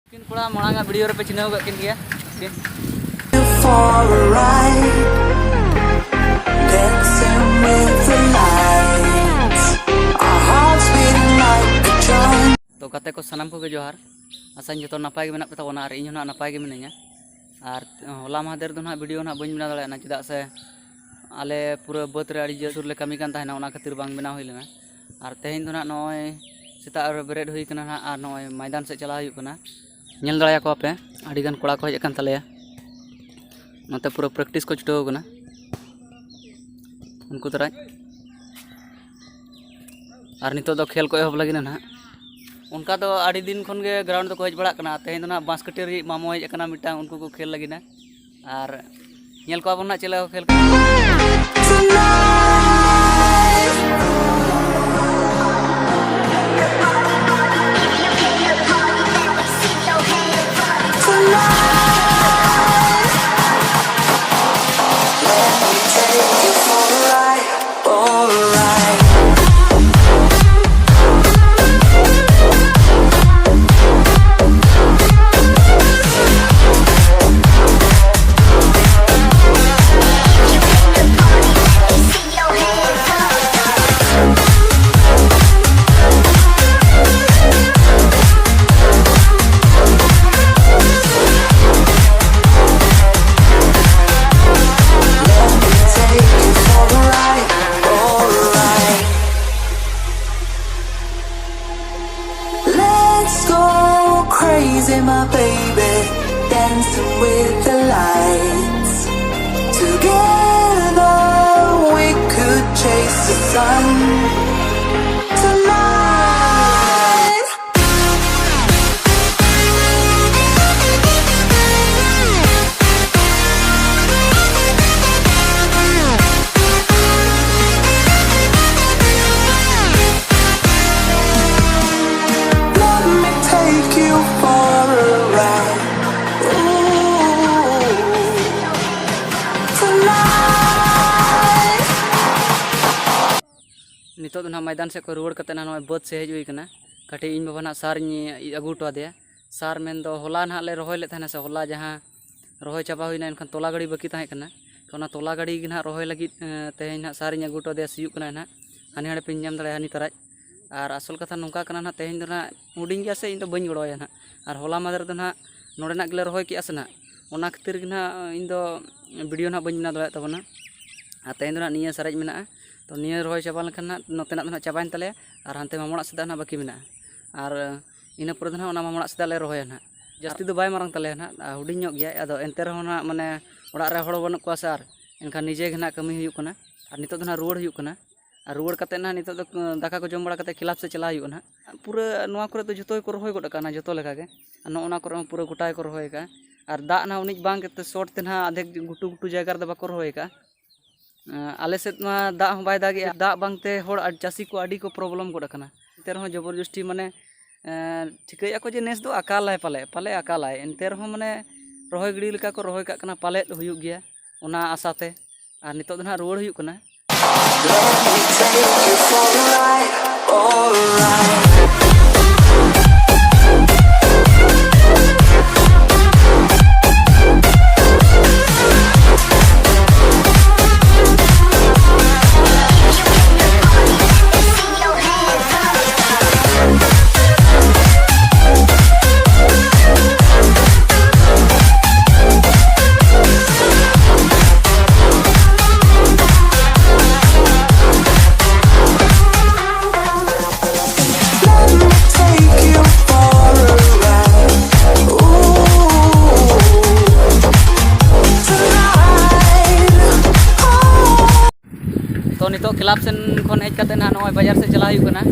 Mungkin kula malang video re pecina gak kin dia. Mungkin. For a ride, dancing with the lights, our hearts beating like a drum. To kate ko sanam ko ge johar. Asan joto napai ge menak peta ona ar inyo na napai ge menanya. Ar hola mahader do na video na bañ bena dale na cedak se ale pura baut re adi jor le kami kan tahena ona khatir bang bena hoy lena. Ar tehin do na noy seta ar bered hoy kana na ar noy maidan se chala huyuk kana. Nyel daya ko ape adi gan kola ko hej kan taleya. Nate pura practice ko chutau kana. Unku tarai. Ar nito do khel ko ehob lagi na. उनका तो आड़ी दिन खन के ground को हज बड़ा कना तेहें ना बांसकटेरी मामो हज कना मिटा उनको को खेल लगी ना और नेल को ना चला खेल Crazy, my baby, dancing with the lights. Together we could chase the sun tonight. Let me take you for a ride. Ooh, tonight. नितो ना मैदान से को रुआड़ कते ना नय बद से हज हुई कना कटे इन बाबा ना सार नी अगु टो दे सार मेन दो होला ना ले रोहय ले थाना से होला जहां रोहय चाबा हुई ना एनखान तोला गाड़ी बाकी ताहे कना तो ना तोला गाड़ी गे ना रोहय लगी तेहें ना सार नी अगु टो दे सियु कना ना हानि हाडे पिन जाम दड़े हानि तराज और असल कथा नोका कना ना तेहें दो ना हुडिंग गया से इन दो बñ गड़ोया ना और होला मादर दो ना नोडे ना गेले रोहय किया से ना ओना खातिर गे ना इन दो वीडियो ना बñ बना दड़े तबना और तेहें दो ना निया सराज मेना तो निया रोहय चाबा लेखन ना नोतेना ना चाबाइन तले और हानते मामोड़ा सेदा ना बाकी मेना और इन पर ना ओना मामोड़ा सेदा ले रोहय ना जास्ती दो बाय मारंग तले ना हुडिंग ᱧᱚᱜ गया आदो एनते रहो ना माने ओड़ा रे हड़ बनक को सार एनखान निजे गे ना कमी हुयुक कना और नितो दो ना रुआड़ हुयुक कना और रुआड़ कते ना नितो दो दाका को जम बड़ा कते खिलाफ से चला हुयुक ना पूरा नोआ करे तो जतो को रोहय गोड काना जतो लेका गे नो ओना करे पूरा गोटाय को रोहय का और दा ना उनिज बांग के शॉर्ट ते ना आधे गुटू गुटू जगह रे बाको रोहय का आले सेत मा दा हो बाय दागे दा बांगते होड़ चासी को आडी को प्रॉब्लम गोड कना एते रहो जबरदस्ती माने ठिकैया को जे नेस दो अकालाय पाले पाले अकालाय एनते रहो माने रोहय गिड़ी लेका को रोहय का कना पाले हुयुक गया ओना आसाते और नितो दो ना रुआड़ हुयुक कना Let me take you for a ride, alright. तो नितो खिलाफ सेन खन हज कते ना नय बाजार से चला हुयुक कना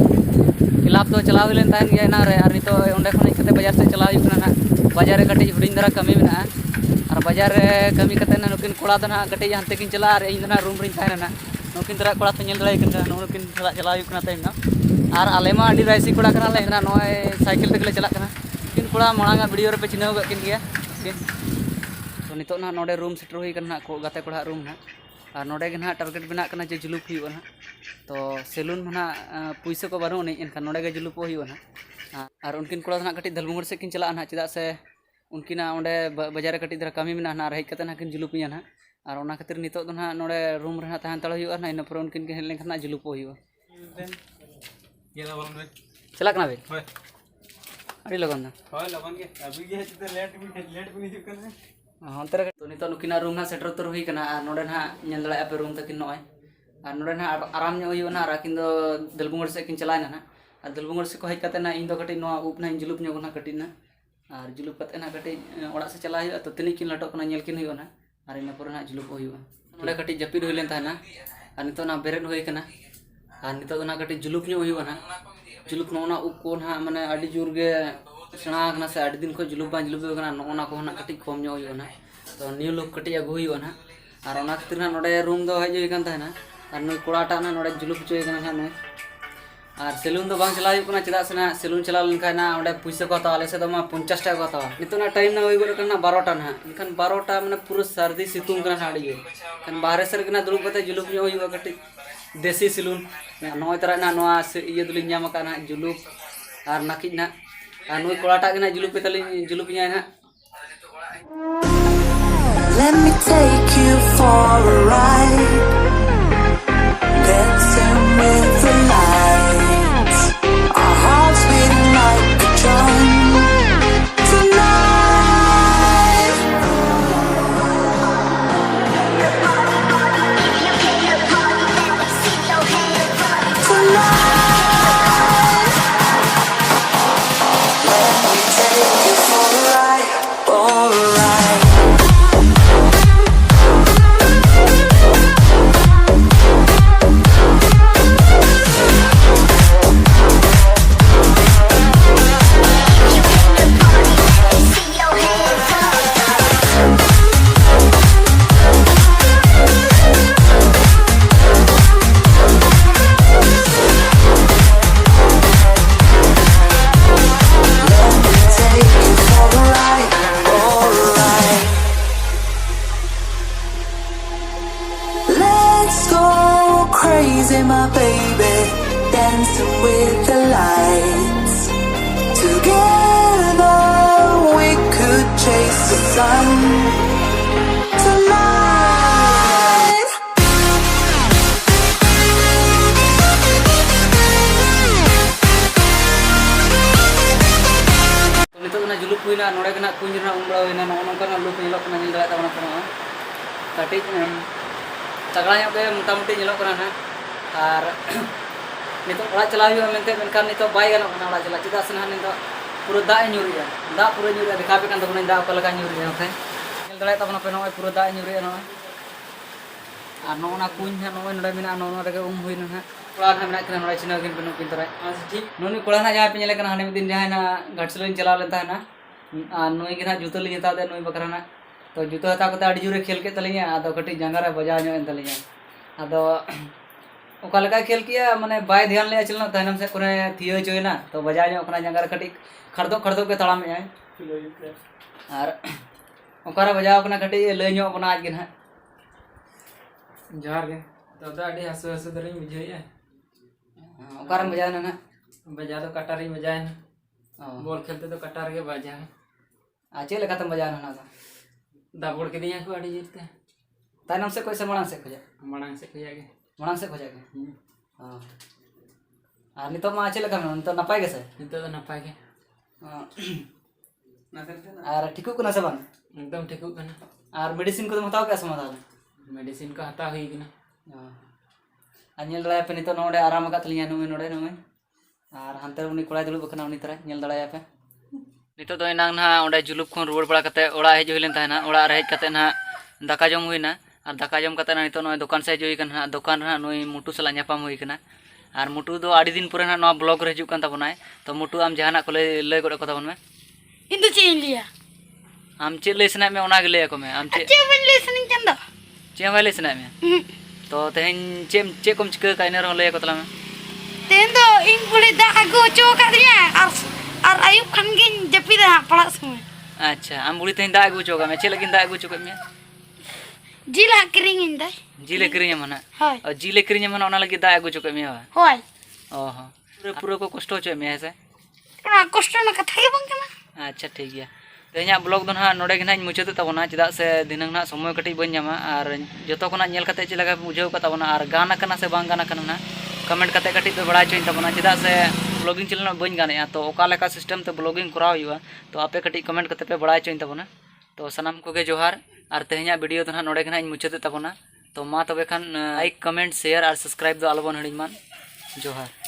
खिलाफ तो चला हुई लेन ताहन गया ना रे और नितो ओंडे खन हज कते बाजार से चला हुयुक कना ना बाजार रे कटे हुडिंग धरा कमी मेना और बाजार रे कमी कते ना नुकिन कोड़ा दो ना कटे हानते किन चला और इन ना रूम रिन ताहना ना नुकिन धरा कोड़ा तो नेल दड़ाय कना नुकिन चला हुयुक कना ताहना और आले मा आडी राइसी कोड़ा कना ले ना नय साइकिल तेगले चला कना किन कोड़ा मांगा वीडियो रे पे चिनाव गक किन गया तो नितो ना नोडे रूम सेटर हुई कना को गाते कोड़ा रूम ना और नोडे गे ना टारगेट बना कना जे जुलुप हुई ना तो सेलून में ना पैसा को बानू एनखान नोडे गे जुलुप हुई ना और उनकिन कोड़ा ना कटी दलबुंगड़ से किन चला ना चेदा से उनकिना ओंडे बाजार रे कटी दरा कमी मेना ना हेज कते ना किन जुलुपिया ना और ओना खातिर नितो दो ना नोडे रूम रे ना तहन तळ हुआ ना इन पर उनकिन के हेल लेखना जुलुपो हुआ चला कना बे अड़ी लगन ना होय लगन के अभी ये तो लेट भी हिजुक कना हाँ अंतर तो नितो नुकिना रूम ना सेटर उतर हुई कना और नोडे ना नेल दड़ा पे रूम तकिन नय और नोडे ना आराम ᱧᱚᱜ हुई ना राकिन दो दलबुंगड़ से किन चलाय ना और दलबुंगड़ से को हेज कते ना इन दो कटी नो उप ना जुलुप ᱧᱚᱜ ना कटी ना और जुलुप कते ना कटी ओड़ा से चला हुआ तो तिनी किन लटो कना नेल किन हुई ना और इन पर ना जुलुप हुआ नोडे कटी जपिद हुई लेन ताना और नितो ना बेरेद हुई कना और नितो ना कटी जुलुप ᱧᱚᱜ हुई ना जुलुप नोना उप को ना माने अडी जोर गे सेणा कना से अडी दिन को जुलुप बा जुलुप कना नोना को ना कटी कम ᱧᱚᱜ हुई ना तो न्यू लुक कटी अगु हुई ना और ओना खातिर ना नोडे रूम दो हेज हुई कान ताना और नुई कोड़ाटा ना नोडे जुलुप चोय कना ना नुई और सेलून दो बांग चला हुई चेदा से ना सेलून चला लेनखा ना ओंडे पैसा को हतावा आले से दो मा 50 टाका को हतावा नितो ना टाइम ना हुई गो ना 12टा ना इनखान 12टा माने पूरा सर्दी सितुंग कना साड़ी गे कन बाहरे सर कना दुरुब कते जुलुप ᱧᱚᱜ हुई कटी देसी सेलून नय तरा ना नोआ इये दुलिन ᱧᱟᱢ का ना जुलुप और नाकिज ना और नुई कोड़ाटा के ना जुलुप तली जुलुप ᱧाय ना Let me take you for a ride, dancing with the lights. Our hearts beating like a drum tonight. Tonight, let me take you for a ride, for a ride. Let's go crazy, my baby, dancing with the lights. Together we could chase the sun tonight. तो नितो ना जुलुप हुई ना नोडे कना कुंज ना उमड़ा हुई ना नोका ना लुक निलो कना निल दड़ा ताबना कना कटी तगड़ा ᱧᱚᱜ गे मोटामुटी निलो कना ना और नितो ओड़ा चला हुआ मेनते मेनखान नितो बाय गानो कना ओड़ा चला चेदा से ना नितो पूरा दाग ᱧᱩᱨᱤया दाग पूरा ᱧᱩᱨᱤया देखा पे कान तबना दाग ओका लगा ᱧᱩᱨᱤया ओके निल दड़ा ताबना पे नोय पूरा दाग ᱧᱩᱨᱤया नोय और नोना कुंज ना नोय नोडे मेना नोना रे हुई ना कोड़ा ना मेना कना नोडे चिना गिन पेनो पिन तराय ठीक नोनी कोड़ा ना जहां पे नेले कना हाने दिन जहां ना घाटसलोन चला लेता है ना और नोई के ना जूता लिन हता दे नोई बकरा ना तो जूता हता कते अडी जोरे खेल के तलिया आदो कटी जंगा रे बजा ᱧᱚᱜ एन तलिया आदो ओका लगा खेल किया माने बाय ध्यान ले चलना तायनम से कोने थियो चोयना तो बजा ᱧᱚᱜ कना जंगा रे कटी खड़दो खड़दो के तड़ाम है और ओका रे बजाव कना कटी ले ᱧᱚᱜ बना आज के ना जोहार के तो अडी हसु हसु दरिन बुझाइया ओका रे बजा ना बजा तो कटार ही बजाए बॉल खेलते तो कटार के बजा आचे लेका तम बजा ना दाबोड़ के दिया को अड़ी जीतते तायनम से कोई से मणांग से खोजा मणांग से खोया के मणांग से खोजा के हां और नितो मा आचे लेका न तो नपाय के से नितो तो नपाय के और ठीकु कना से बांग एकदम ठीकु कना और मेडिसिन को हताव के समाधान मेडिसिन को हता हुई कना और नेल दड़ा पे नितो नोडे आराम का तलिया नोय नोडे नोय और हंते उनी कोड़ा दुलुब कना उनी तरह नेल दड़ा पे नितो दो इनांग ना ओंडे जुलुप खन रुवाड़ बड़ा कते ओड़ा हेज हुई लेन ताना ओड़ा रे हेज कते ना दाका जम हुई ना और दाका जम कते ना नितो नोय दुकान से जोई कना दुकान रे नोय मुटु सला ᱧᱟᱯᱟᱢ हुई कना और मुटु दो आडी दिन पुरे ना नो ब्लॉग रे हिजुक कान ताबनाय तो मुटु आम जहाना को लय गड को ताबन में इन दो चेन लिया आम चे लय सना में ओना गे लय को में आम चे चे बन ले सनिन चंदा चे भाई लय सना में तो तेहन चे कोम चिका काइने रो लय को तला में तेन दो इन पुले दा आगो चो का दिया और आयुब खान गिन जपिदा पड़ा समय अच्छा आम बुढ़ी तेहन दा आगु चोगा में चे लगिन दा आगु चोका में जिला किरिंग इन दा जिले किरिंग मना हाय और जिले किरिंग मना ओना लगी दा आगु चोका में हाय ओहो पूरे पूरे को कष्ट हो में ऐसे कोना कष्ट ना कथा के बांग कना अच्छा ठीक गया तेहना ब्लॉग दो ना नोडे गे मुचाद तबना चेदा से दिनंग ना समय कटी बन जामा और जो को नेल कते चेला बुझाव का तबना और गाना कना से बांग गाना कना ना कमेंट कते कटी पे बड़ा चोइन तबना चेदा से ब्लॉगिंग चैनल में बन गाने तो ओका लेका सिस्टम ते ब्लॉगिंग कराव हुआ तो आपे कटी कमेंट कते पे बड़ा चोइन तबना तो सनाम को गे जोहार और तेहना वीडियो दो ना नोडे गे मुचाद तबना तो मा तबे खान लाइक कमेंट शेयर और सब्सक्राइब दो आलोबन हड़िमान जोहार।